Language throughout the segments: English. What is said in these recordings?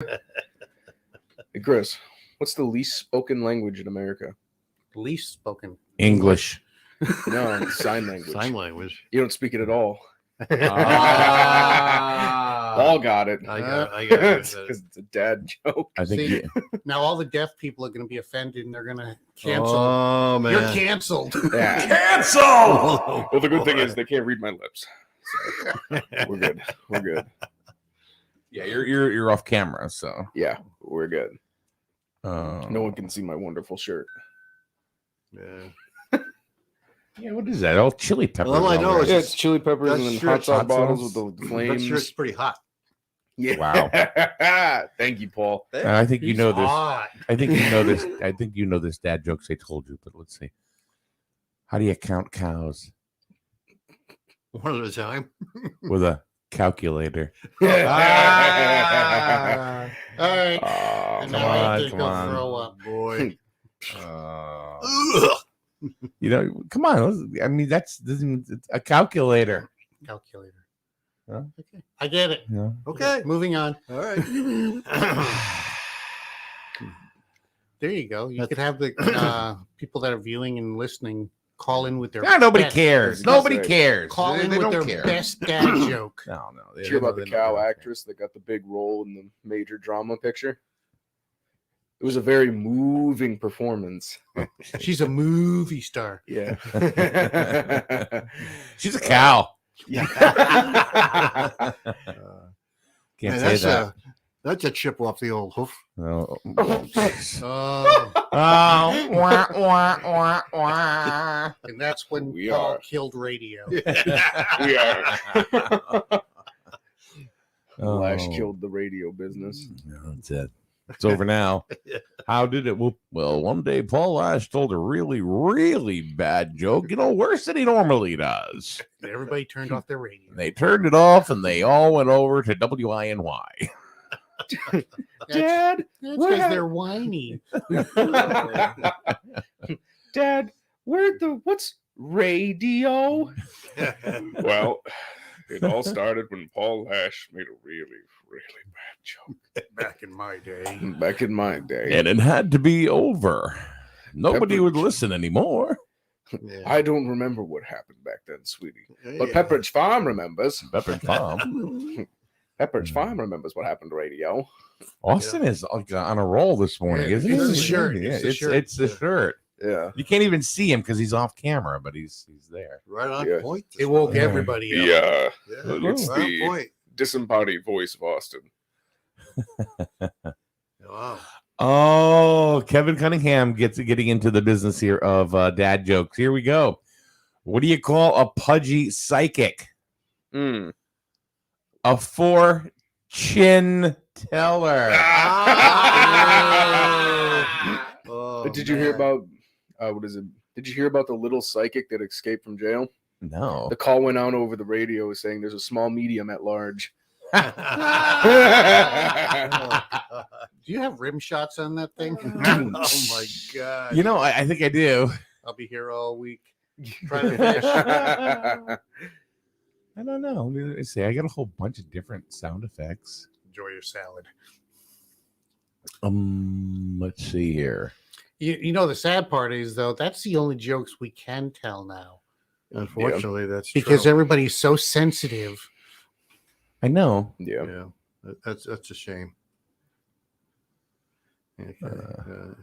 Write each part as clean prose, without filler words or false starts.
Hey, Chris, what's the least spoken language in America? Least spoken English. No, sign language. Sign language. You don't speak it at all. Ah. Paul got it. I got it. Because it's a dad joke. I think. See, now all the deaf people are going to be offended and they're going to cancel. Oh man. You're canceled. Yeah. Cancel. Well, the good thing is they can't read my lips. So we're good. We're good. Yeah, you're off camera, so Yeah, we're good. no No one can see my wonderful shirt. Yeah. Yeah, what is that? Oh, chili peppers. All I know already. is Yeah, it's chili peppers That's and then sure hot sauce hot bottles sauce. with the that flames. shirt's pretty hot. Yeah. Wow. Thank you, Paul. I think you He's know this. hot. I think you know this. I think you know this dad jokes I told you, but let's see. How do you count cows One at a time. with a calculator? Ah. All right. Oh, And come now I have on, to come go on. throw up. Boy. Uh, you know, come on. I mean, that's a calculator. Calculator. Huh? Okay. I get it. You know? Okay. Moving on. All right. There you go. You could have the people that are viewing and listening call in with their Nobody best- cares. That's Nobody right. cares. Call in They with don't their care. best dad joke. No. They Did you hear about the don't cow care. actress that got the big role in the major drama picture? It was a very moving performance. She's a movie star. Yeah. She's a cow. Yeah. Can't Man, say that. That's a chip off the old hoof. No. Oh, Oh, wah, wah, wah, wah. and that's when We Paul are. killed radio. We are. Lash Oh. killed the radio business. No, that's it. It's over now. How did it? Well, one day Paul Lash told a really, really bad joke, worse than he normally does. Everybody turned off their radio. They turned it off and they all went over to WINY. Dad, That's what because hap- they're whiny. Dad, what's radio? Well, it all started when Paul Lash made a really, really bad joke Back in my day. back in my day. And it had to be over. Nobody Pepperidge. would listen anymore. Yeah. I don't remember what happened back then, sweetie. But Yeah. Pepperidge Farm remembers. Pepperidge Farm. Pepperidge Farm remembers what happened to radio. Austin is on a roll this morning, Yeah, isn't it's he? the shirt. Yeah, It's the it's shirt. it's the shirt. Yeah. You can't even see him because he's off camera, but he's there. Right on Yeah. point. It woke Yeah. everybody up. Yeah. Yeah. It's Right the- on point. Disembodied voice of Austin. Wow. Oh, Kevin Cunningham getting into the business here of dad jokes. Here we go. What do you call a pudgy psychic? Mm. A fortune teller. Oh, Did you hear man. about what is it? Did you hear about the little psychic that escaped from jail? No. The call went out over the radio saying there's a small medium at large. Do you have rim shots on that thing? Oh my god. You know, I think I do. I'll be here all week. Trying to fish. I don't know. Let me see. I got a whole bunch of different sound effects. Enjoy your salad. Let's see here. You know the sad part is though that's the only jokes we can tell now Unfortunately, that's because true. everybody's so sensitive. I know. Yeah. Yeah, that's a shame. Okay.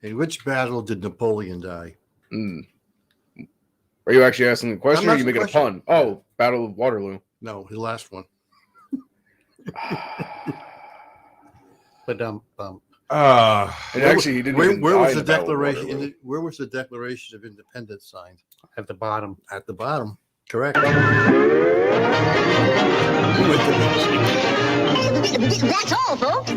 In which battle did Napoleon die? Mm. Are you actually asking the question or are you asking making a the pun? question. Oh, Battle of Waterloo. No, the last one. But And Where actually, he didn't. Where, even where die was in the Battle of declaration? Waterloo. Where was the Declaration of Independence signed? at the bottom. At the bottom. Correct. That's all, folks.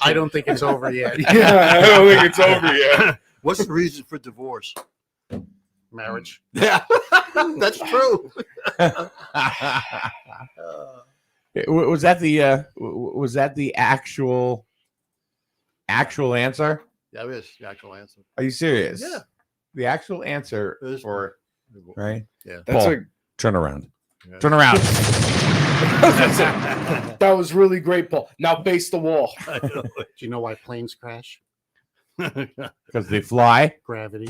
I don't think it's over yet. Yeah, I don't think it's over yet. What's the reason for divorce? Marriage. Yeah, that's true. Was that the actual answer? That is the actual answer. Are you serious? Yeah. The actual answer It is for right? Yeah. That's Paul. like Turn around. Yeah. Turn around. That was really great, Paul. Now face the wall. Do you know why planes crash? Because they fly. Gravity.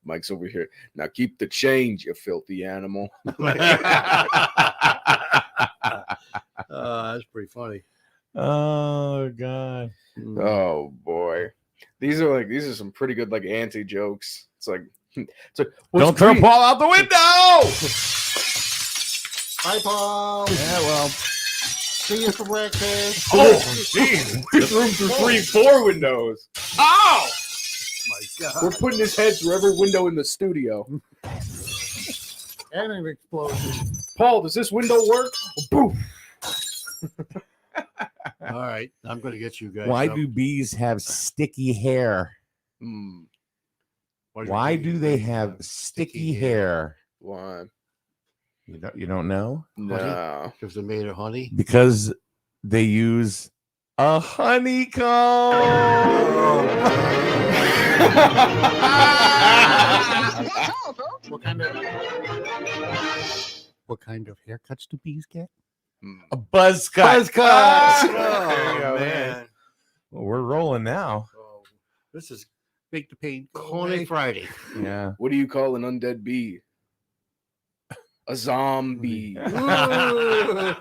Mike's over here. Now keep the change, you filthy animal. That's pretty funny. Oh God. Oh boy. These are some pretty good like anti jokes. It's like Don't throw Paul out the window. Hi, Paul. Yeah, well. See you for breakfast. Oh, jeez. There's room for 4 windows. Oh! My God. We're putting his head through every window in the studio. And an explosion. Paul, does this window work? Boom. All right, I'm going to get you guys. Why up. do bees have sticky hair? Why do they have sticky hair? Why? You don't know? No. Because they're made of honey. Because they use a honeycomb. That's all, folks. What kind of haircuts do bees get? A buzz cut. Oh, man. Well, we're rolling now. Oh, this is Make the pain go Coney away. Friday. Yeah. What do you call an undead bee? A zombie. Oh,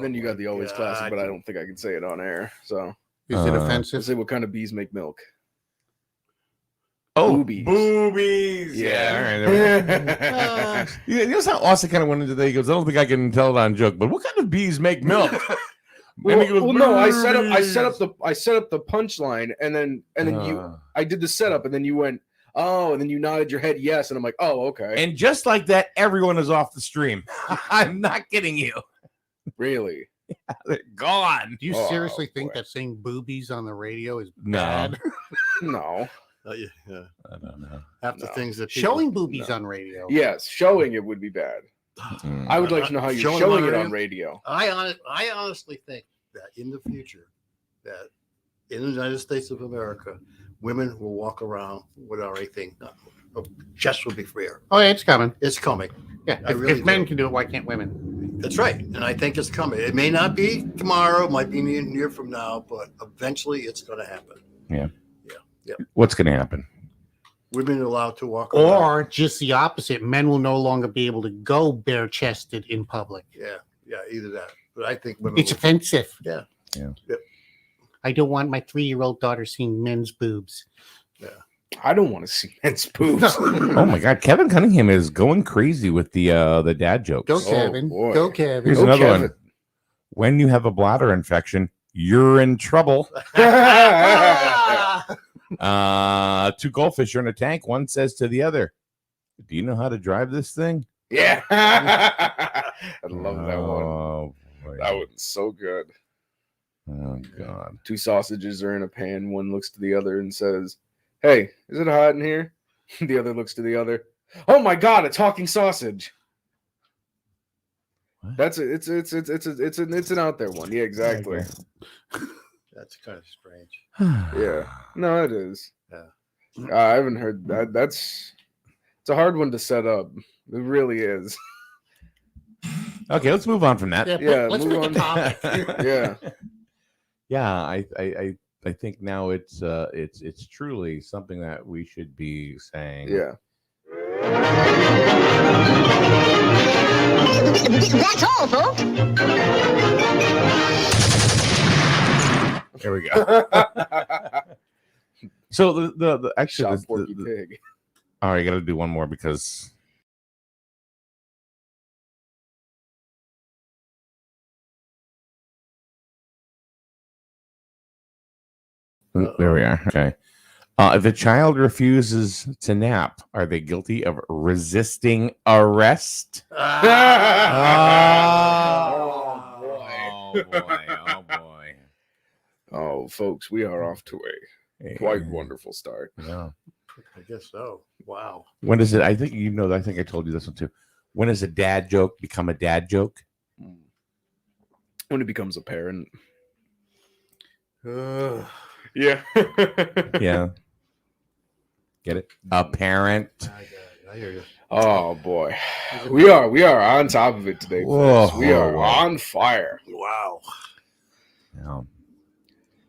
Then you got the always classic, God. but I don't think I can say it on air. So Is it Uh, let's offensive? say what kind of bees make milk? Oh, Boobies. boobies. Yeah. All right, there we go. You know how Austin kind of went into that? He goes, I don't think I can tell it on joke, but what kind of bees make milk? Well, And he goes, well, no, I set up "Boobies." the punchline, and then you Uh, I did the setup, and then you went, oh, and then you nodded your head yes, and I'm like, oh, okay, and just like that, everyone is off the stream. I'm not kidding you. really? They're gone. Do you Oh, seriously think boy. that saying boobies on the radio is No. bad? No, Yeah. I don't know. Half the No. things that people, Showing boobies No. on radio. yes, showing it would be bad. I would like to know how you're Showing showing on it on radio? radio. I honestly think that in the future, that in the United States of America, women will walk around without anything. Chest will be freer. Oh, yeah, it's coming. It's coming. Yeah, I if, really if men do. can do it, why can't women? That's right. And I think it's coming. It may not be tomorrow, might be a year from now, but eventually it's going to happen. What's going to happen? Women are allowed to walk around. Or just the opposite, men will no longer be able to go bare chested in public. Yeah, either that. But I think women It's will- offensive. Yeah. Yeah. Yep. I don't want my 3-year-old daughter seeing men's boobs. I don't want to see men's boobs. Oh my God, Kevin Cunningham is going crazy with the dad jokes. Go, Kevin. boy. Go, Kevin. Here's Oh, another Kevin. one. When you have a bladder infection, you're in trouble. 2 goldfish are in a tank. One says to the other, "Do you know how to drive this thing?" Yeah, I love that one. Oh, boy. That one's so good. Oh God. 2 sausages are in a pan. One looks to the other and says, "Hey, is it hot in here?" The other looks to the other. Oh my God, a talking sausage. What? That's it. It's an out there one. Yeah, exactly. That's kind of strange. Yeah. No, it is. Yeah. I haven't heard that. It's a hard one to set up. It really is. Okay, let's move on from that. Yeah, Yeah, let's move make a on. topic. Yeah. Yeah, I think now it's truly something that we should be saying. Yeah. That's all, folks. There we go. So the actually Shot Porky Pig. all right, I got to do one more because there we are. Okay. If a child refuses to nap, are they guilty of resisting arrest? Oh, Oh boy! Oh boy! Oh, folks, we are off to a quite wonderful start. Yeah. I guess so. Wow. When does it? I think you know. I think I told you this one too. When does a dad joke become a dad joke? When it becomes apparent. Ugh. Yeah. Yeah. Get it? A parent. I hear you. Oh boy, we are on top of it today, folks. We Whoa, are whoa. on fire. Wow. Yeah.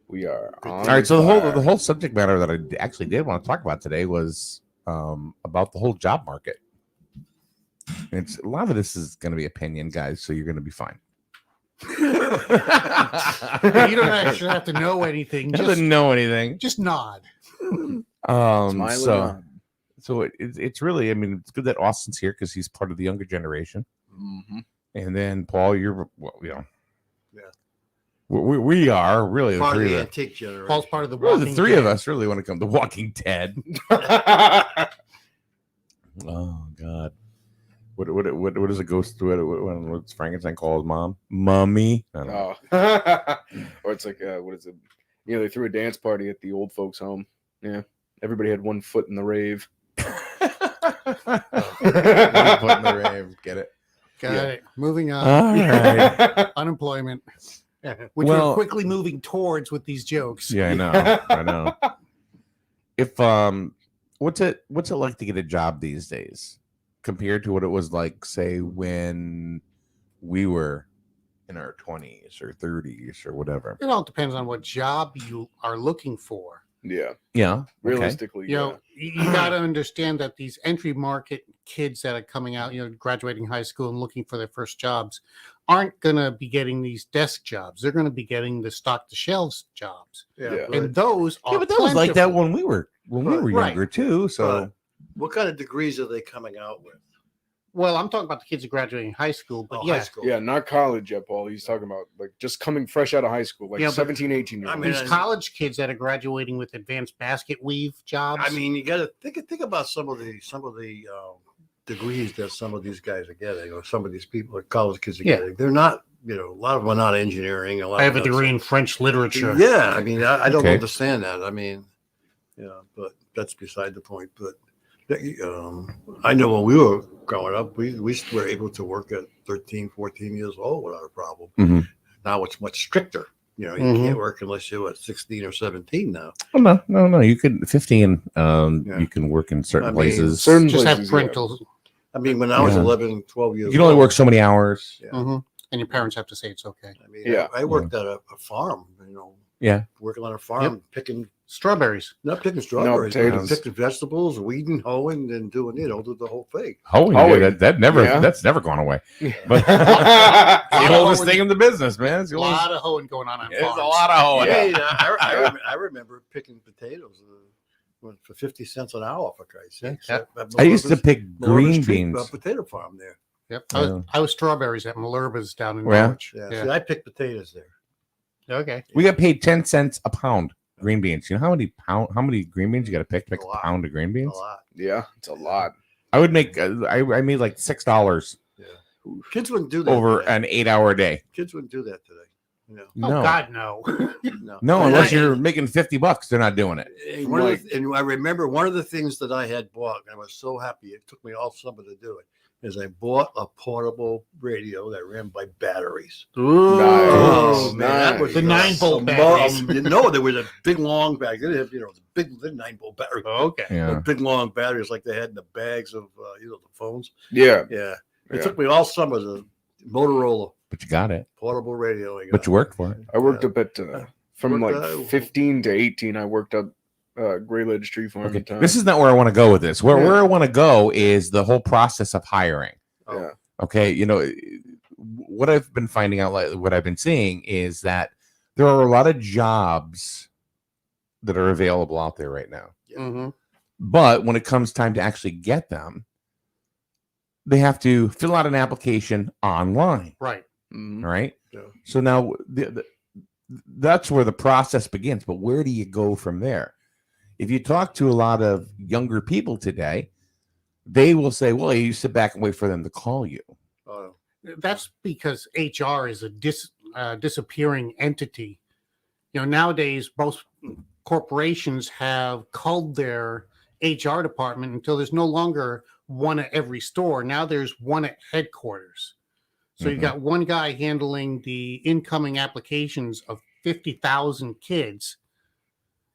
We are on All right, so fire. the whole subject matter that I actually did want to talk about today was about the whole job market. It's a lot of this is going to be opinion, guys, so you're going to be fine. You don't actually have to know anything. Doesn't know anything. Just nod. Smile So and nod. it's really, I mean, it's good that Austin's here because he's part of the younger generation, Mhm. and then Paul, you're, well, you know, Yeah. we are really the Part of three the of antique generation. Paul's part of the really the Walking three of Dead. us really want to come to Walking Dead. Oh God. What does a ghost do? What's Frankenstein call his mom? Mummy. I don't know. Oh. Or it's like what is it? You know, they threw a dance party at the old folks' home. Yeah, everybody had one foot in the rave. One foot in the rave. Get it? Got Yeah. it. Moving on. All right. Unemployment, which Well- we're quickly moving towards with these jokes. Yeah, I know. I know. If what's it like to get a job these days compared to what it was like, say, when we were in our 20s or 30s or whatever? It all depends on what job you are looking for. Yeah, Yeah. Okay. realistically, You know, you got to understand that these entry market kids that are coming out, you know, graduating high school and looking for their first jobs aren't going to be getting these desk jobs. They're going to be getting the stock to shelves jobs. Yeah. But And those are Yeah, but that was like that plentiful. when we were Right. younger too. So what kind of degrees are they coming out with? Well, I'm talking about the kids who graduating high school, but Oh, yeah, high school. Yeah, not college yet, Paul. He's talking about like just coming fresh out of high school, like Yeah, but- 17, 18 years I old. mean, these college kids that are graduating with advanced basket weave jobs. I mean, you got to think about some of the degrees that some of these guys are getting, or some of these people, college kids are Yeah. getting. They're not, you know, a lot of them are not engineering. A lot I have a of them are- degree in French literature. Yeah, I mean, I don't Okay. understand that. I mean, yeah, but that's beside the point. But I know when we were growing up, we were able to work at 13, 14 years old without a problem. Mhm. Now it's much stricter. You know, you Mhm. can't work unless you're at 16 or 17 now. oh, no. You can 15. Yeah. You can work in certain I mean, places. certain Just have places, parental, I mean, when I was Yeah. 11, 12 years You can only old, work so many hours. Yeah. Mhm. And your parents have to say it's okay. I mean, Yeah. I worked at a farm, you know, Yeah. working on a farm, picking, Strawberries. not picking strawberries, but potatoes. picking vegetables, weeding, hoeing, and doing, you know, do the whole thing. Oh, Oh, yeah, that's never gone away. But it's the oldest thing in the business, man. It's A the oldest. lot of hoeing going on There's a farms. lot of hoeing. Yeah, I remember picking potatoes for 50 cents an hour, for Christ's sake. Yeah. I used to pick green beans. Potato farm there. Yep. Yeah. I was strawberries at Malerba's down in Yeah. Norwich. Yeah. Yeah. See, I picked potatoes there. Okay. We got paid 10 cents a pound green beans. You know how many green beans you got to pick A a lot. pound of green A beans? lot. Yeah, it's a lot. I would make I made like $6 Yeah. Kids wouldn't do that. over today. an 8-hour day. Kids wouldn't do that today. You know. No, Oh God, no. No. no, And unless I- you're making $50, they're not doing it. And, and I remember one of the things that I had bought, and I was so happy. It took me all summer to do it. Is I bought a portable radio that ran by batteries. Nice. that was The 9-volt a batteries. No, there was a big long battery. They didn't have, you know, the 9-volt battery. Okay. Yeah. The big long batteries like they had in the bags of, you know, the phones. Yeah, Yeah. It Yeah. took me all summer to Motorola But you got it. portable radio. I got. But you worked for it. I worked up at from Worked, like 15 to 18. I worked up Gray Ledge Tree Farm. Okay. at time. This is not where I want to go with this. Where Yeah. I want to go is the whole process of hiring. Oh, Yeah. Okay, you know what I've been finding out, like what I've been seeing is that there are a lot of jobs that are available out there right now. Mhm. But when it comes time to actually get them, they have to fill out an application online, Right. Mhm. right? Yeah. So now that's where the process begins. But where do you go from there? If you talk to a lot of younger people today, they will say, well, you sit back and wait for them to call you. oh, That's because HR is a disappearing entity. You know, nowadays most corporations have culled their HR department until there's no longer one at every store. Now there's one at headquarters. So you Mhm. got one guy handling the incoming applications of 50,000 kids.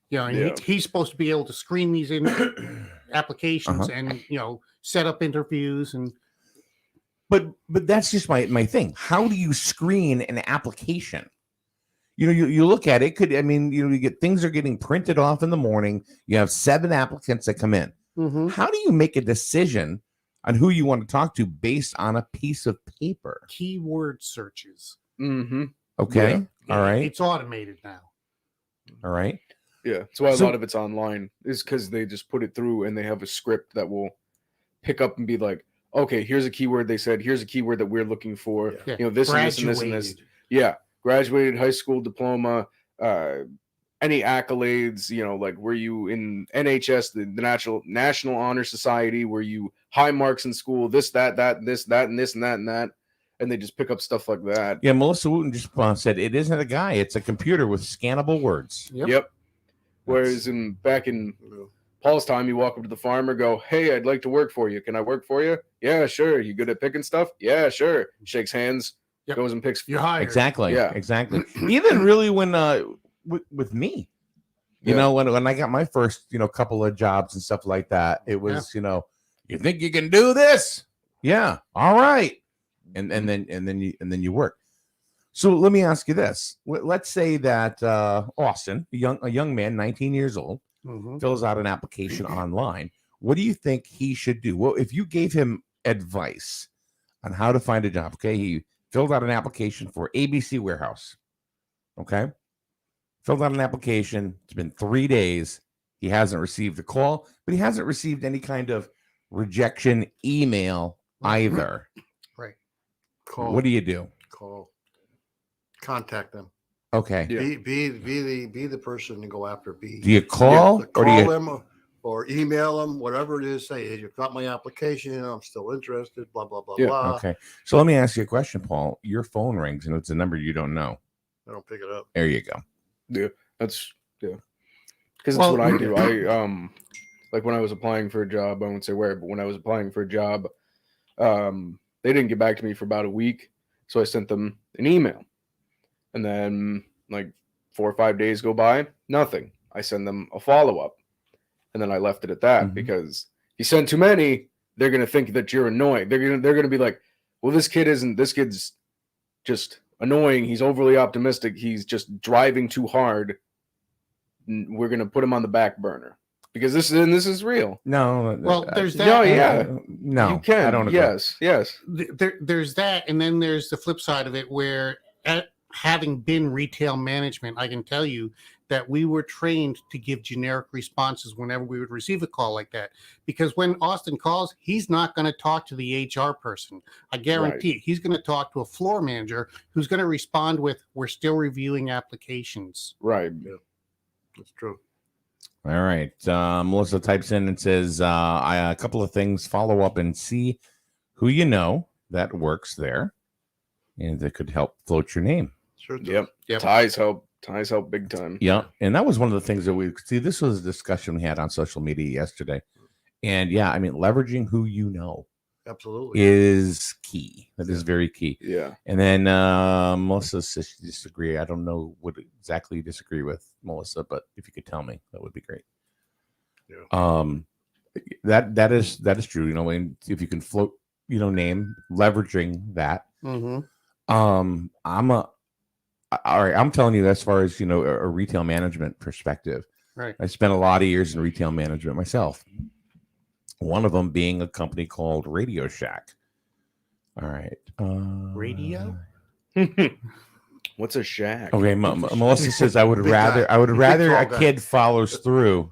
You know, and Yeah. he's supposed to be able to screen these in applications and set up interviews and But that's just my thing. How do you screen an application? You look at it. You get things are getting printed off in the morning. You have 7 applicants that come in. How do you make a decision on who you want to talk to based on a piece of paper? keyword searches. Mm-hmm. Okay. All right. It's automated now. All right. Yeah, that's why a So- lot of it's online. Is because they just put it through and they have a script that will pick up and be like, okay, here's a keyword they said. Here's a keyword that we're looking for. Yeah. This and this and this and this. Graduated. Yeah, graduated high school diploma. Any accolades? Like were you in NHS, the National Honor Society? Were you high marks in school? This, that, this, that, and this, and that, and that. And they just pick up stuff like that. Yeah. Melissa Wooten just said it isn't a guy; it's a computer with scannable words. Yep. Whereas back in Paul's time, you walk up to the farmer, go, "Hey, I'd like to work for you. Can I work for you?" "Yeah, sure." "You good at picking stuff?" "Yeah, sure." Shakes hands, Yep. goes and picks. You're hired. Exactly. Yeah. Exactly. Even really when with me, Yeah. when I got my first couple of jobs and stuff like that, it was you think you can do this? Yeah. All right. And then you work. So let me ask you this. Let's say that Austin, a young man, 19 years old, fills out an application online. What do you think he should do? Well, if you gave him advice on how to find a job, okay, he filled out an application for ABC Warehouse. Okay. Filled out an application. It's been 3 days. He hasn't received a call, but he hasn't received any kind of rejection email either. Right. Call. What do you do? Call. Contact them. Okay. Yeah. Be the person to go after. Do you call or do call you? them or email them, whatever it is. Say, "Hey, you got my application. I'm still interested." Blah blah blah Yeah. blah. Okay. So let me ask you a question, Paul. Your phone rings and it's a number you don't know. I don't pick it up. There you go. That's because that's Well- what I do. I like when I was applying for a job. I won't say where, but when I was applying for a job, they didn't get back to me for about a week, so I sent them an email, and then like 4 or 5 days go by, nothing. I send them a follow up, and then I left it at that Mhm. because if you send too many, they're gonna think that you're annoying. They're gonna be like, well, this kid's just annoying. He's overly optimistic. He's just driving too hard. We're gonna put him on the back burner because this is real. No. Well, there's that. No, and yeah. No. You can. I don't agree. Yes. There's that, and then there's the flip side of it where having been retail management, I can tell you that we were trained to give generic responses whenever we would receive a call like that. Because when Austin calls, he's not going to talk to the HR person. I guarantee it. He's going to talk to a floor manager who's going to respond with, "We're still reviewing applications." Right. That's true. All right. Melissa types in and says, a couple of things. Follow up and see who you know that works there and that could help float your name. Sure. does. Yep. Ties help big time. Yeah. And that was one of the things that we see. This was a discussion we had on social media yesterday. And leveraging who you know Absolutely. is key. That is very key. Yeah. And then Melissa says she disagrees. I don't know what exactly you disagree with, Melissa, but if you could tell me, that would be great. Yeah. That is true. And if you can float, name, leveraging that. I'm telling you, as far as a retail management perspective, Right. I spent a lot of years in retail management myself. One of them being a company called Radio Shack. All right. Radio? What's a shack? Okay, Melissa says I would Big rather guy. I would rather tall a guy. kid follows through.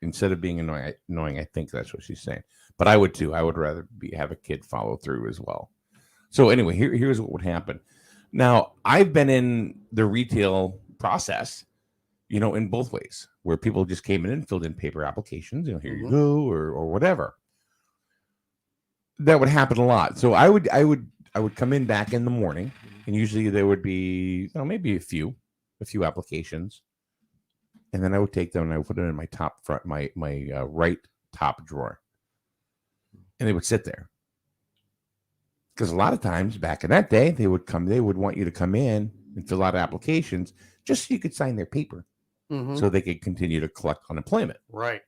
Instead of being annoying, I think that's what she's saying. But I would too. I would rather have a kid follow through as well. So anyway, here's what would happen. Now I've been in the retail process, in both ways, where people just came in and filled in paper applications. Here you go, or whatever. That would happen a lot. So I would come in back in the morning, and usually there would be maybe a few applications, and then I would take them and I would put them in my right top drawer, and they would sit there. Because a lot of times back in that day, they would want you to come in and fill out applications just so you could sign their paper. Mhm. so they could continue to collect unemployment. Right.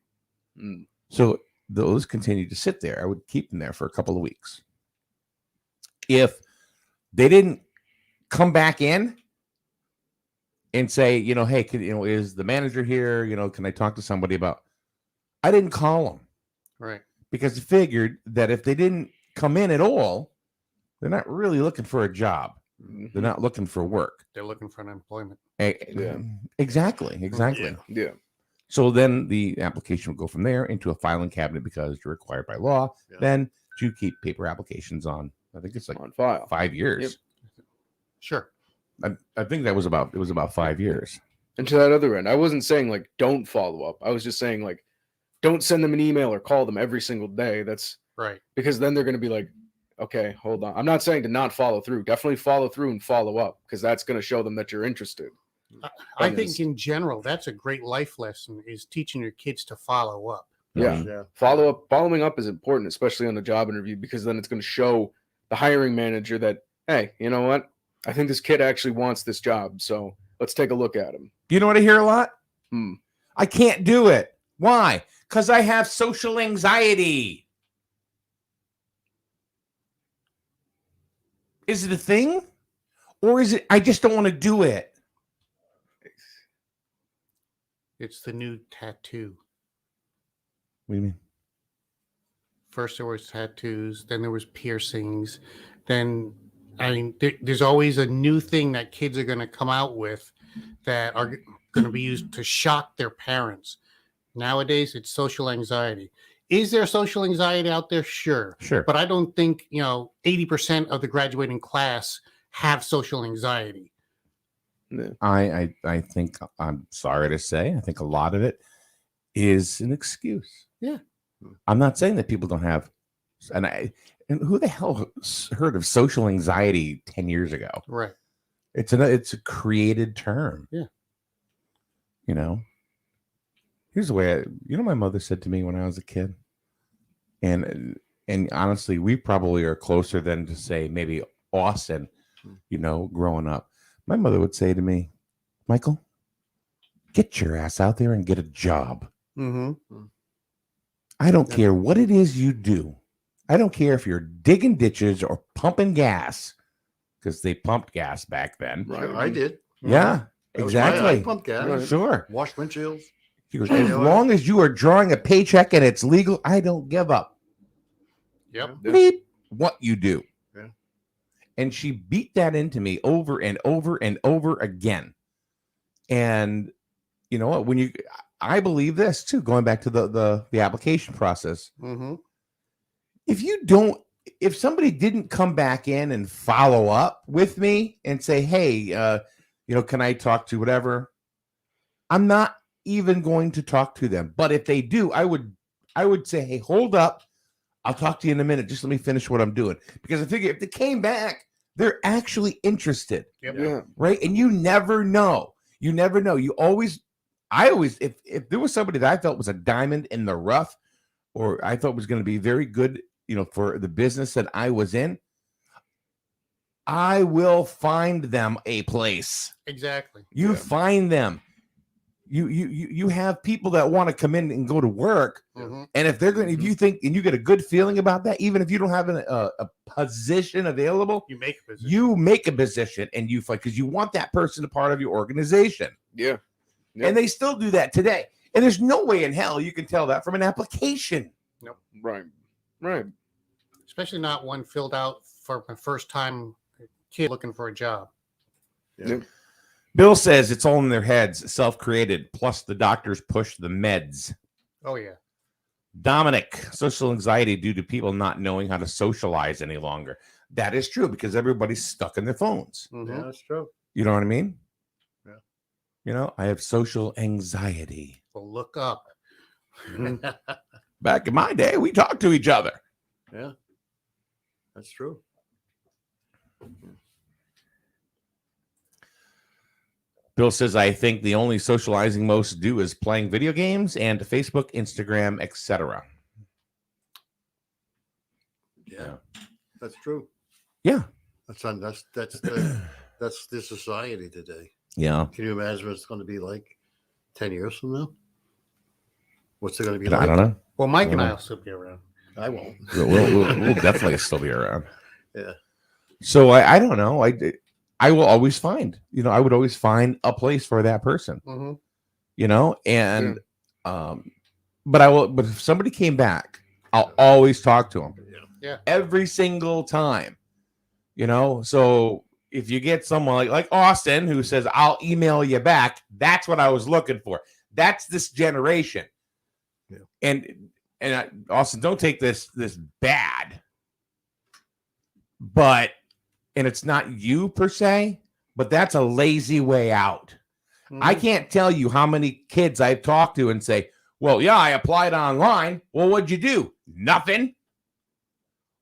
Mm. So those continued to sit there. I would keep them there for a couple of weeks. If they didn't come back in and say, hey, is the manager here? Can I talk to somebody about? I didn't call them Right. because I figured that if they didn't come in at all, they're not really looking for a job. Mhm. They're not looking for work. They're looking for unemployment. Yeah. Exactly. Yeah. So then the application will go from there into a filing cabinet because you're required by law Yeah. then to keep paper applications on. I think it's like On file. 5 years. Yep. Sure. I think it was about 5 years. And to that other end, I wasn't saying like don't follow up. I was just saying like don't send them an email or call them every single day. That's Right. because then they're going to be like, okay, hold on. I'm not saying to not follow through. Definitely follow through and follow up because that's going to show them that you're interested. I That think is- in general, that's a great life lesson is teaching your kids to follow up. Yeah. Yeah. Following up is important, especially on a job interview, because then it's going to show the hiring manager that, hey, you know what? I think this kid actually wants this job. So let's take a look at him. You know what I hear a lot? Hmm. I can't do it. Why? Because I have social anxiety. Is it a thing? Or is it I just don't want to do it? It's the new tattoo. What do you mean? First there was tattoos, then there was piercings, then there's always a new thing that kids are going to come out with that are going to be used to shock their parents. Nowadays, it's social anxiety. Is there social anxiety out there? Sure. Sure. But I don't think, 80% of the graduating class have social anxiety. Yeah. I think I'm sorry to say, I think a lot of it is an excuse. Yeah. I'm not saying that people don't have, and who the hell heard of social anxiety 10 years ago? Right. It's a created term. Yeah. Here's the way my mother said to me when I was a kid, and honestly, we probably are closer than to say maybe Austin, growing up. My mother would say to me, Michael, get your ass out there and get a job. Mm-hmm. I don't care what it is you do. I don't care if you're digging ditches or pumping gas, because they pumped gas back then. Right. Sure, I did. Yeah, That was my- exactly. I pumped gas, Right. Sure. washed windshields. He goes, You as know what? long as you are drawing a paycheck and it's legal, I don't give up. Yep. Yeah. Beep, what you do. Yeah. And she beat that into me over and over and over again. And you know what? I believe this too, going back to the application process. Mm-hmm. If somebody didn't come back in and follow up with me and say, hey, can I talk to whatever? I'm not even going to talk to them. But if they do, I would say, hey, hold up. I'll talk to you in a minute. Just let me finish what I'm doing. Because I figure if they came back, they're actually interested. Yep. Yeah. Right. And you never know. I always, if there was somebody that I felt was a diamond in the rough, or I thought was going to be very good, for the business that I was in, I will find them a place. Exactly. You Yeah. find them. You have people that want to come in and go to work. Mm-hmm. And if if you think, and you get a good feeling about that, even if you don't have a position available, You make a position. you make a position and you fight because you want that person a part of your organization. Yeah. Yep. And they still do that today. And there's no way in hell you can tell that from an application. Right. Right. Especially not one filled out for my first time kid looking for a job. Yeah. Bill says it's all in their heads, self-created, plus the doctors push the meds. Oh yeah. Dominic, social anxiety due to people not knowing how to socialize any longer. That is true because everybody's stuck in their phones. Mm-hmm. Yeah, that's true. You know what I mean? Yeah. I have social anxiety. Well, look up. Back in my day, we talked to each other. Yeah, that's true. Bill says, I think the only socializing most do is playing video games and Facebook, Instagram, etc. Yeah, that's true. Yeah. That's the society today. Yeah. Can you imagine what it's going to be like 10 years from now? What's it going to be I like? don't know. Well, Mike and Yeah. I will still be around. I won't. We'll definitely still be around. Yeah. So I don't know. I will always find, I would always find a place for that person, and but if somebody came back, I'll always talk to them. Yeah. Every single time, So if you get someone like Austin who says, I'll email you back, that's what I was looking for. That's this generation. Yeah. And Austin, don't take this bad, but and it's not you per se, but that's a lazy way out. I can't tell you how many kids I've talked to and say, well, yeah, I applied online. Well, what'd you do? Nothing.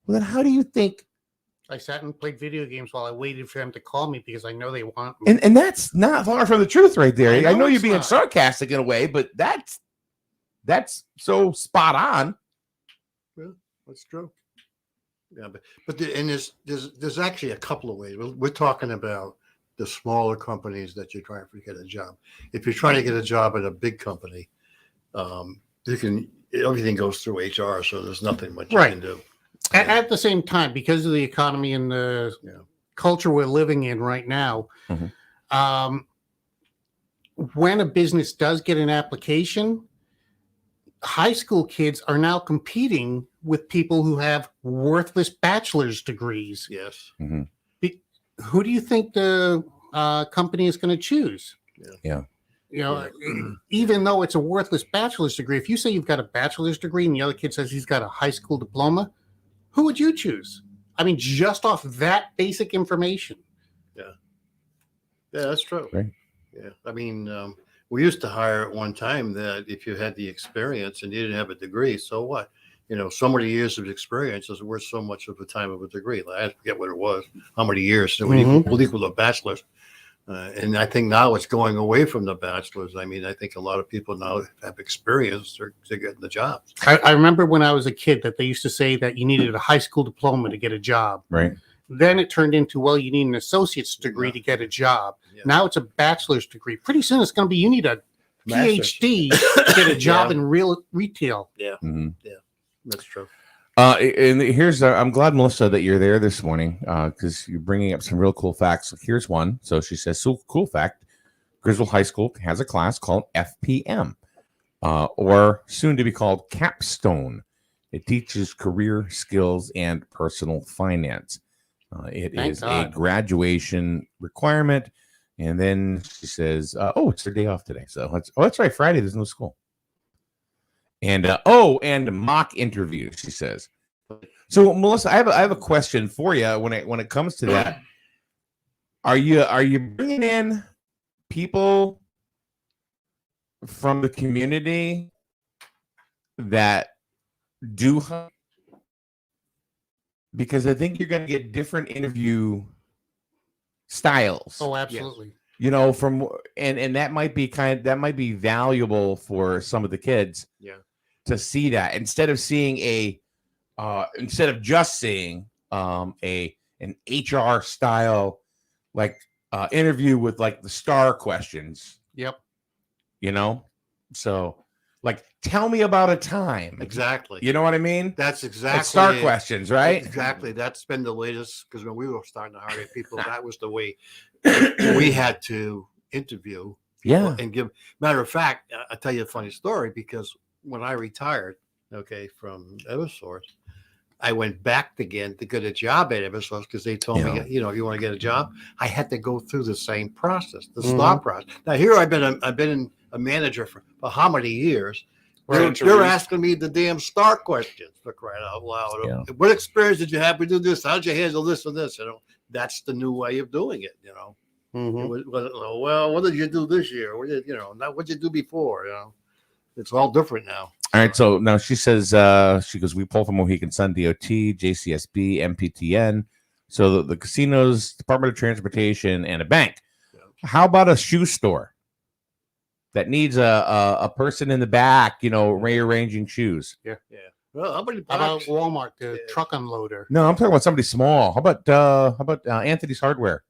Well, then how do you think? I sat and played video games while I waited for them to call me because I know they want me. And that's not far from the truth right there. I know you're it's being not. sarcastic in a way, but that's so spot on. That's true. Yeah, but there's actually a couple of ways. We're talking about the smaller companies that you're trying to get a job. If you're trying to get a job at a big company, everything goes through HR, so there's nothing much you Right. can do. At the same time, because of the economy and the culture we're living in right now, when a business does get an application, high school kids are now competing with people who have worthless bachelor's degrees. Yes. Who do you think the company is going to choose? Yeah. Even though it's a worthless bachelor's degree, if you say you've got a bachelor's degree and the other kid says he's got a high school diploma, who would you choose? I mean, just off that basic information. Yeah, that's true. Right. Yeah. I mean, we used to hire at one time that if you had the experience and you didn't have a degree, so what? So many years of experience is worth so much of the time of a degree. I forget what it was, how many years. So we'll equal a bachelor's. And I think now it's going away from the bachelor's. I mean, I think a lot of people now have experience. They're getting the jobs. I remember when I was a kid that they used to say that you needed a high school diploma to get a job. Right. Then it turned into, well, you need an associate's degree to get a job. Yeah. Now it's a bachelor's degree. Pretty soon it's going to be you need a Master's. PhD to get a job Yeah. in real retail. That's true. And here's I'm glad, Melissa, that you're there this morning because you're bringing up some real cool facts. Here's one. So she says, so cool fact, Griswold High School has a class called FPM, or soon to be called Capstone. It teaches career skills and personal finance. It Thank is God. a graduation requirement. And then she says, it's their day off today. So that's right. Friday, there's no school. And and mock interview, she says. So Melissa, I have a question for you when it comes to that. Are you bringing in people from the community that do, because I think you're going to get different interview styles. Oh, absolutely. From and that might be valuable for some of the kids. Yeah. To see that instead of just seeing an HR style interview with the STAR questions. Yep. So tell me about a time. Exactly. You know what I mean? That's exactly Like STAR it. questions, right? Exactly. That's been the latest, because when we were starting to hire people, that was the way we had to interview. Yeah. And give. Matter of fact, I'll tell you a funny story, because when I retired, from Eversource, I went back again to get a job at Eversource because they told me, you want to get a job. I had to go through the same process, the STAR process. Now here I've been a manager for how many years? They're asking me the damn STAR questions, for crying out loud. Yeah. What experience did you have to do this? How did you handle this and this? That's the new way of doing it. Well, what did you do this year? What did what did you do before? It's all different now. All right. So now she says, she goes, we pull from Mohegan Sun, DOT, JCSB, MPTN. So the casinos, Department of Transportation, and a bank. Yeah. How about a shoe store that needs a person in the back, rearranging shoes? Yeah. Well, how many How about boxes? Walmart, the truck unloader? No, I'm talking about somebody small. How about Anthony's Hardware?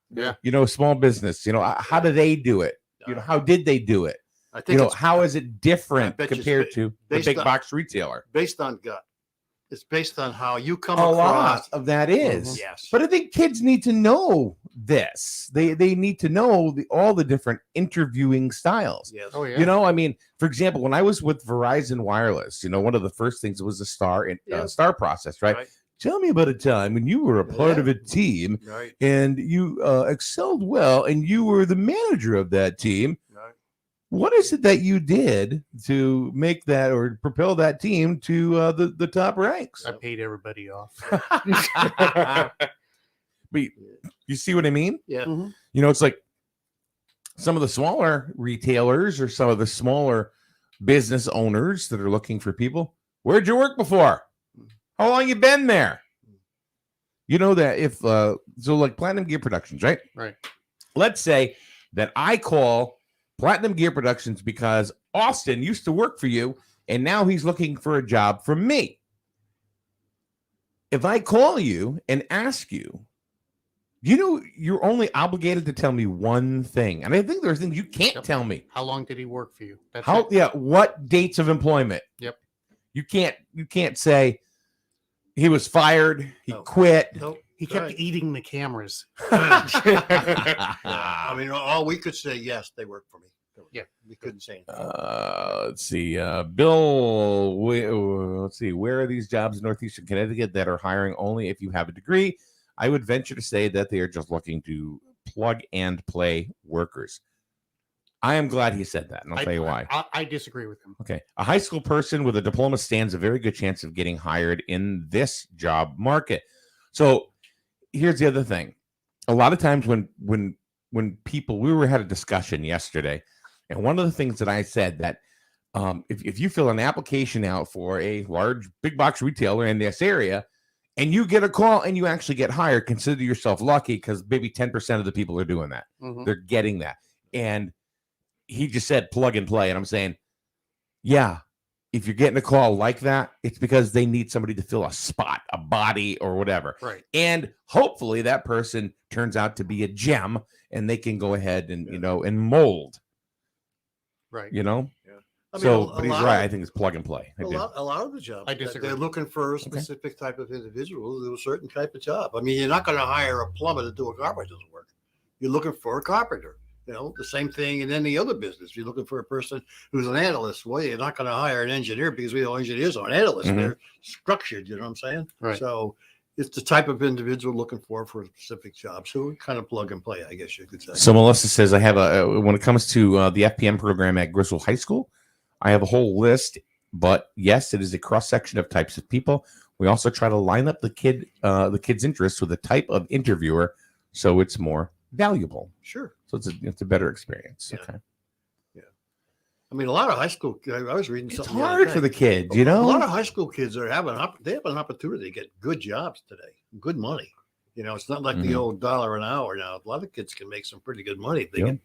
Yeah. Small business. How do they do it? You know, how did they do it? I You think know, it's how is it different bet you it's compared to the based big on- box retailer? based on gut. It's based on how you come A lot across. of that is. Yes. But I think kids need to know this. They need to know all the different interviewing styles. Yes. Oh yeah. You know, I mean, for example, when I was with Verizon Wireless, you know, one of the first things was the Yeah. star process, right? Right. Tell me about a time when you were a part Yeah. of a team Right. and you excelled well, and you were the manager of that team. Right. What is it that you did to make that or propel that team to the top ranks? I paid everybody off. But you see what I mean? Yeah. Mhm. You know, it's like some of the smaller retailers or some of the smaller business owners that are looking for people. Where'd you work before? How long you been there? You know that if so like Platinum Gear Productions, right? Right. Let's say that I call Platinum Gear Productions because Austin used to work for you and now he's looking for a job from me. If I call you and ask you, you know, you're only obligated to tell me one thing. And I think there's things you can't Yep. tell me. How long did he work for you? That's How it. yeah, what dates of employment? Yep. You can't say he was fired, he No. quit. Nope. He kept Right. eating the cameras. I mean, all we could say, yes, they work for me. Yeah. We couldn't say anything. Let's see. Bill, let's see. Where are these jobs in Northeastern Connecticut that are hiring only if you have a degree? I would venture to say that they are just looking to plug and play workers. I am glad he said that, and I'll tell you why. I disagree with him. Okay. A high school person with a diploma stands a very good chance of getting hired in this job market. So here's the other thing. A lot of times when people, had a discussion yesterday, and one of the things that I said that if you fill an application out for a large big box retailer in this area and you get a call and you actually get hired, consider yourself lucky because maybe 10% of the people are doing that. Mhm. They're getting that. And he just said plug and play. And I'm saying, yeah, if you're getting a call like that, it's because they need somebody to fill a spot, a body, or whatever. Right. And hopefully that person turns out to be a gem and they can go ahead and, you know, and mold, Right. you know? I mean, So, a but he's lot right. of- I think it's plug and play. I A do. lot of the jobs. I that disagree. They're looking for a specific type of individual to do a certain type of job. I mean, you're not going to hire a plumber to do a carpenter's work. You're looking for a carpenter. You know, the same thing in any other business. You're looking for a person who's an analyst. Well, you're not going to hire an engineer because we know engineers aren't analysts. Mhm. They're structured. You know what I'm saying? Right. So it's the type of individual looking for a specific job. So we kind of plug and play, I guess you could say. So Melissa says, I have when it comes to the FPM program at Griswold High School, I have a whole list, but yes, it is a cross section of types of people. We also try to line up the kid's interests with the type of interviewer, so it's more valuable. Sure. So it's a better experience. Yeah. Okay. I mean, a lot of high school. I was reading It's something. the other hard day. for the kids, you A lot know. of high school kids are they have an opportunity to get good jobs today, good money. You know, it's not like the Mhm. old $1 an hour now. A lot of kids can make some pretty good money if they Yeah. get,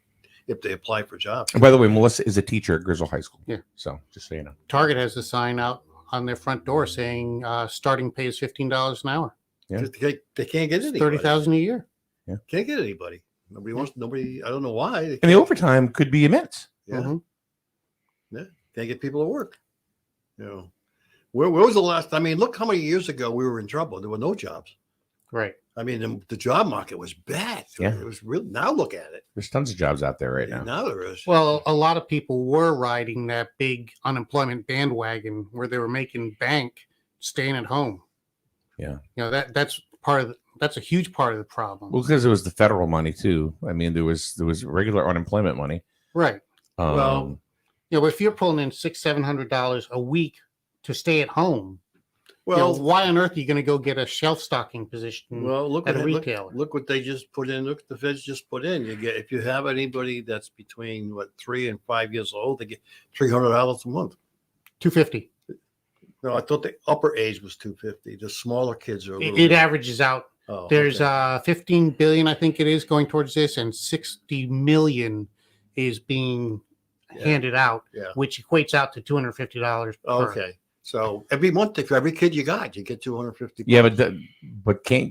if they apply for jobs. And by the way, Melissa is a teacher at Griswold High School. Yeah. So just so you know. Target has a sign out on their front door saying starting pay is $15 an hour. Yeah. They can't get It's anybody. 30,000 a year. Can't get anybody. Nobody wants. Nobody. I don't know why. They And the overtime could be immense. Yeah. Mhm. Can't get people to work. You know, where was the last? I mean, look how many years ago we were in trouble. There were no jobs. Right. I mean, the job market was bad. Yeah. It was real. Now look at it. There's tons of jobs out there right now. Now there is. Well, a lot of people were riding that big unemployment bandwagon where they were making bank staying at home. Yeah. You know, that's a huge part of the problem. Well, because it was the federal money too. I mean, there was regular unemployment money. Right. Well, You know, if you're pulling in $600-700 a week to stay at home, well, why on earth are you going to go get a shelf stocking position? look at at a look, retailer. look what they just put in. Look, the feds just put in. You get if you have anybody that's between 3 and 5 years old, they get $300 a month. $250. No, I thought the upper age was $250. The smaller kids are a little. It bit- averages out. oh, There's okay. 15 billion, I think it is, going towards this, and 60 million is being Yeah. handed out, Yeah. which equates out to $250. per- Okay. So every month, for every kid you got, you get $250. Yeah, but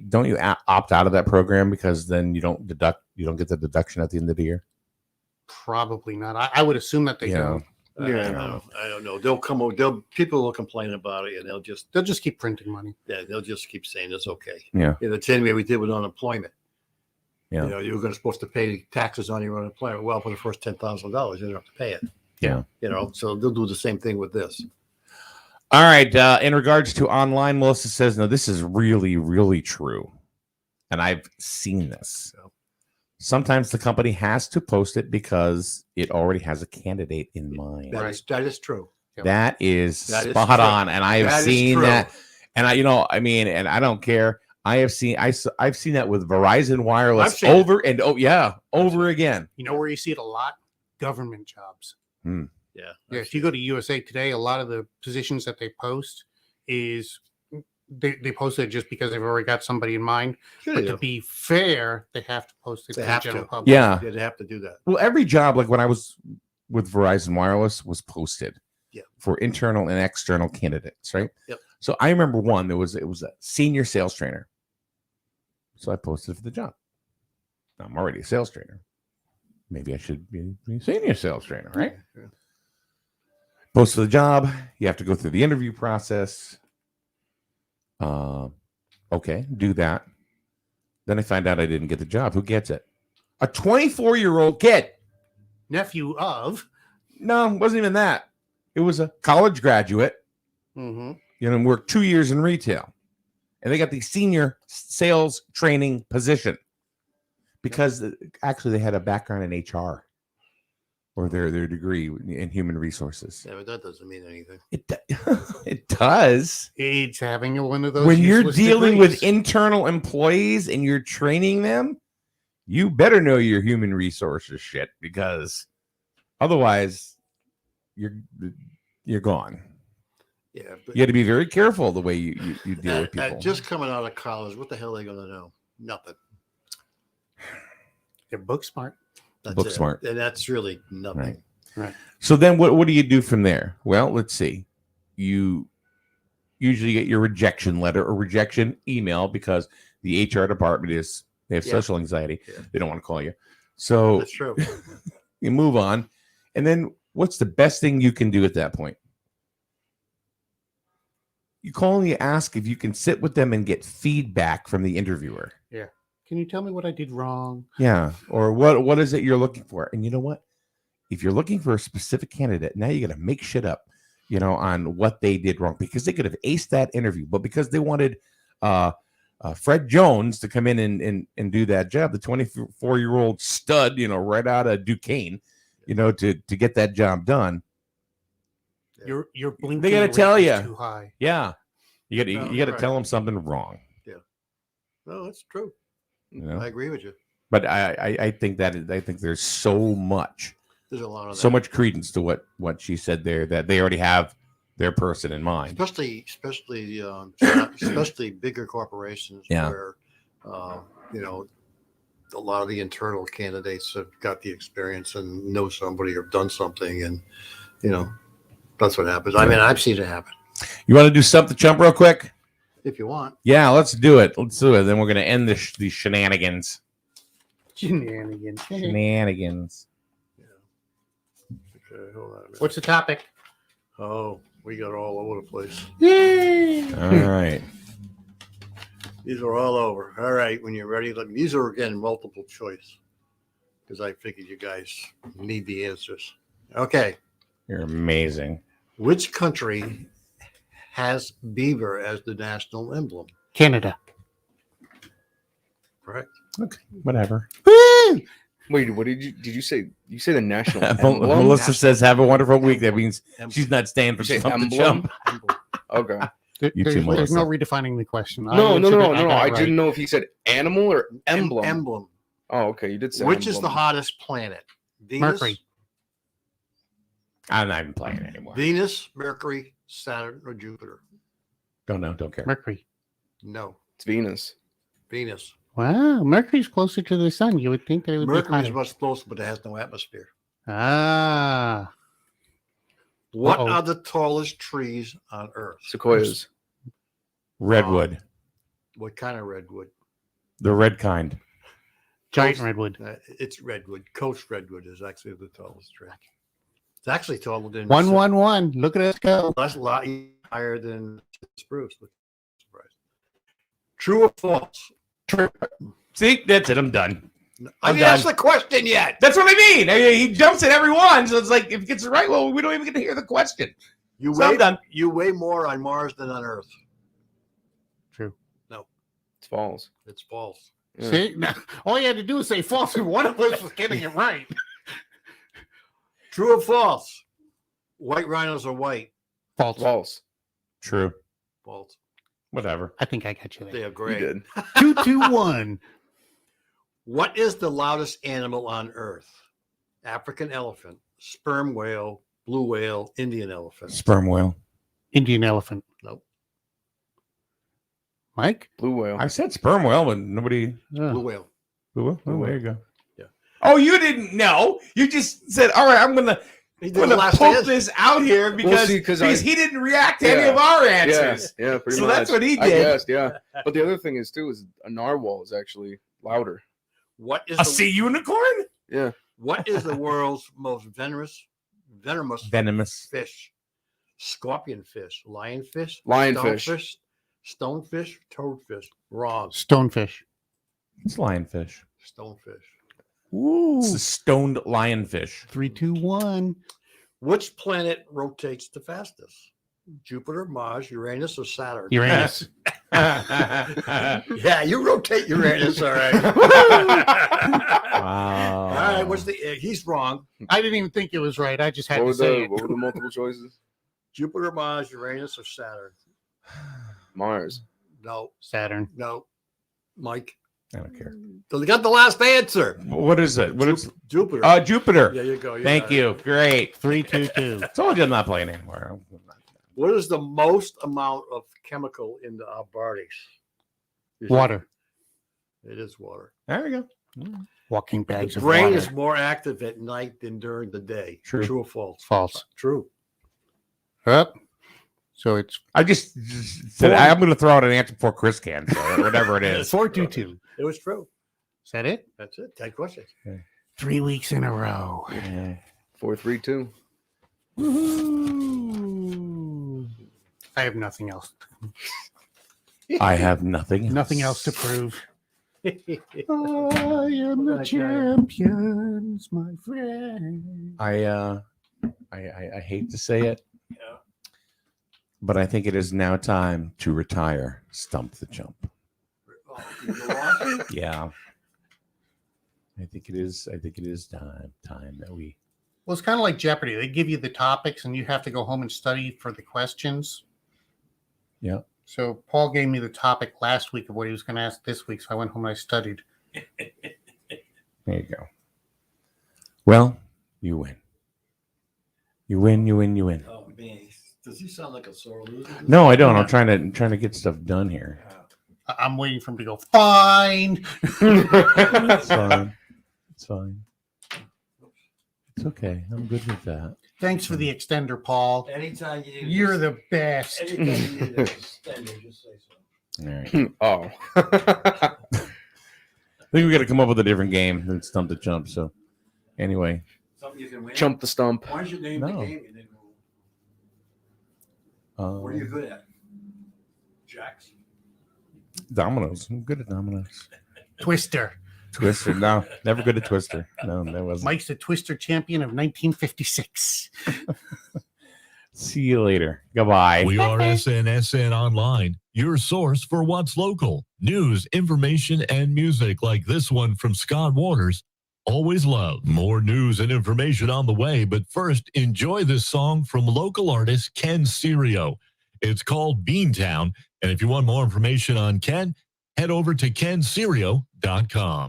don't you opt out of that program because then you don't get the deduction at the end of the year? Probably not. I would assume that they Yeah. do. I don't know. They'll come over. People will complain about it, and They'll just keep printing money. they'll just keep saying it's okay. Yeah. The same way we did with unemployment. Yeah. You were supposed to pay taxes on your unemployment. Well, for the first $10,000, you don't have to pay it. Yeah. So they'll do the same thing with this. All right. In regards to online, Melissa says, no, this is really, really true. And I've seen this. Sometimes the company has to post it because it already has a candidate in mind. That is true. That is That is spot true. on. And I have That is seen true. that. And and I don't care. I've seen that with Verizon Wireless I've seen it. over again. You know where you see it a lot? Government jobs. Hmm. Yeah. Yeah, if you go to USA Today, a lot of the positions that they post is they post it just because they've already got somebody in mind. Sure But they to do. be fair, they have to post it They to the have general to. public. Yeah. They have to do that. Well, every job, like when I was with Verizon Wireless, was posted for internal and external candidates, right? Yep. So I remember it was a senior sales trainer. So I posted for the job. I'm already a sales trainer. Maybe I should be a senior sales trainer, right? Yeah. Post for the job. You have to go through the interview process. Okay, do that. Then I find out I didn't get the job. Who gets it? A 24-year-old kid. Nephew of. No, it wasn't even that. It was a college graduate, Mm-hmm. Worked 2 years in retail. And they got the senior sales training position because actually they had a background in HR or their degree in human resources. Yeah, but that doesn't mean anything. It does. It's having one of those. When you're useless dealing with degrees. internal employees and you're training them, you better know your human resources shit because otherwise you're gone. Yeah, but You got to be very careful the way you deal with people. just coming out of college, what the hell are they going to know? Nothing. They're book smart. That's Book it. smart. And that's really nothing. Right. So then what do you do from there? Well, let's see. You usually get your rejection letter or rejection email because the HR department they have Yeah. social anxiety. Yeah. They don't want to call you. So That's true. you move on. And then what's the best thing you can do at that point? You call and you ask if you can sit with them and get feedback from the interviewer. Can you tell me what I did wrong? Yeah. Or what is it you're looking for? And you know what? If you're looking for a specific candidate, now you got to make shit up, on what they did wrong because they could have aced that interview. But because they wanted Fred Jones to come in and do that job, the 24-year-old stud, right out of Duquesne, to get that job done. Your blinking. They gotta rate tell is ya. too high. Yeah. You got to right. tell them something wrong. No, that's true. I I agree with you. But I think there's so much There's a lot of that. so much credence to what she said there that they already have their person in mind. especially bigger corporations Yeah. where a lot of the internal candidates have got the experience and know somebody or done something, and that's what happens. I mean, I've seen it happen. You want to do something chump real quick? If you want, Yeah, let's do it. Then we're gonna end these shenanigans. Shenanigans. Shenanigans. okay, hold on a minute. What's the topic? Oh, we got all over the place. Yay! All right. These are all over. All right, when you're ready, look. These are again multiple choice because I figured you guys need the answers. Okay. You're amazing. Which country has beaver as the national emblem? Canada. Correct. Okay, whatever. Wait, what did you say? You say the national Melissa emblem? says, "Have a wonderful week." That means Emblem. she's not staying for You say something emblem? chump. Emblem. Okay. You too, There's Melissa. no redefining the question. No. got I it right. didn't know if he said animal or emblem. Emblem. Oh, okay. You did say Which is the emblem. hottest planet? Venus, Mercury. I'm not even playing anymore. Venus, Mercury, Saturn, or Jupiter? Don't care. Mercury. No, It's Venus. Venus. Wow, Mercury's closer to the sun. You would think that it would Mercury is be much closer, but it has no atmosphere. hotter. Ah, What Uh-oh. are the tallest trees on Earth? Sequoias. Redwood, What kind of redwood? the red kind. Giant Coast- redwood. It's redwood. Coast redwood is actually the tallest tree. It's actually taller than 111. Look at us go. That's a lot higher than spruce. Surprised. True or false? See, that's it. I'm done. I I'm didn't ask done. the question yet. That's what I mean. He jumps at every one, so it's like if he gets it right, well, we don't even get to hear the question. You So I'm weigh done. you weigh more on Mars than on Earth. True. It's false. It's false. Yeah. See, now, all you had to do was say false, and one of us was getting it right. True or false? White rhinos are white. False. False. True. False. Whatever. I think I got you They there. are You gray. did. 221. What is the loudest animal on Earth? African elephant, sperm whale, blue whale, Indian elephant. Sperm whale. Indian elephant. Nope. Mike? Blue whale. I said sperm whale, but nobody. Blue whale. Oh, there you go. Yeah. Oh, you didn't know. You just said, "All right, I'm gonna He did the last pump answer. this out here because see, because 'cause he didn't react to any Yeah. of our Yeah, answers." yeah, pretty So much. that's what he I did. guessed, yeah. But the other thing is too is a narwhal is actually louder. What is A the, sea unicorn? Yeah. what is the world's most venomous Venomous. fish? Scorpion fish, lionfish, Lionfish. stonefish, toadfish. Wrong. Stonefish. It's lionfish. Stonefish. Ooh. It's the stoned lionfish. 321. Which planet rotates the fastest? Jupiter, Mars, Uranus, or Saturn? Uranus. Yeah, you rotate Uranus, all right. Wow. All right, what's the? He's wrong. I didn't even think it was right. I just had What to were, say the, it. what were the multiple choices? Jupiter, Mars, Uranus, or Saturn? Mars. No, Saturn. no. Mike, I don't care. they got the last answer. What is it? What is? Jupiter. Jupiter. There you go. Thank got it. you. Great. 322. Told you I'm not playing anymore. What is the most amount of chemical in our bodies? Water. It is water. There we go. Walking bags The of brain water. is more active at night than during the day. True. True or false? False. True. Up. So it's I just said I'm going to throw out an answer before Chris can, so whatever it is. 422. It was true. Is that it? That's it. 10 questions. 3 weeks in a row. 432. Woo-hoo. I have nothing else. I have nothing. Nothing else to prove. I am What the can I tell you? champions, my friend. I hate to say it, Yeah. but I think it is now time to retire Stump the Chump. Oh, you go on? Yeah. I think it is time that we Well, it's kind of like Jeopardy. They give you the topics and you have to go home and study for the questions. Yeah. So Paul gave me the topic last week of what he was going to ask this week. So I went home and I studied. There you go. Well, you win. You win. Oh man, does he sound like a sore loser? No, I don't. I'm trying to get stuff done here. I'm waiting for him to go, fine. It's fine. It's fine. It's okay. I'm good with that. Thanks for the extender, Paul. Anytime you need You're the best. anytime you need an extender, just say so. All right. Oh. I think we got to come up with a different game than Stump the Chump. So, anyway, Something you can win. Chump the stump. Why don't you name No. the game? And then what are you good at? Jacks. Dominoes. I'm good at dominoes. Twister. Twister. No, never good at Twister. No, that wasn't. Mike's the Twister champion of 1956. See you later. Goodbye. We are SNSN Online, your source for what's local. News, information, and music like this one from Scott Waters. Always love. More news and information on the way, but first, enjoy this song from local artist Ken Serio. It's called Beantown, and if you want more information on Ken, head over to kenserio.com.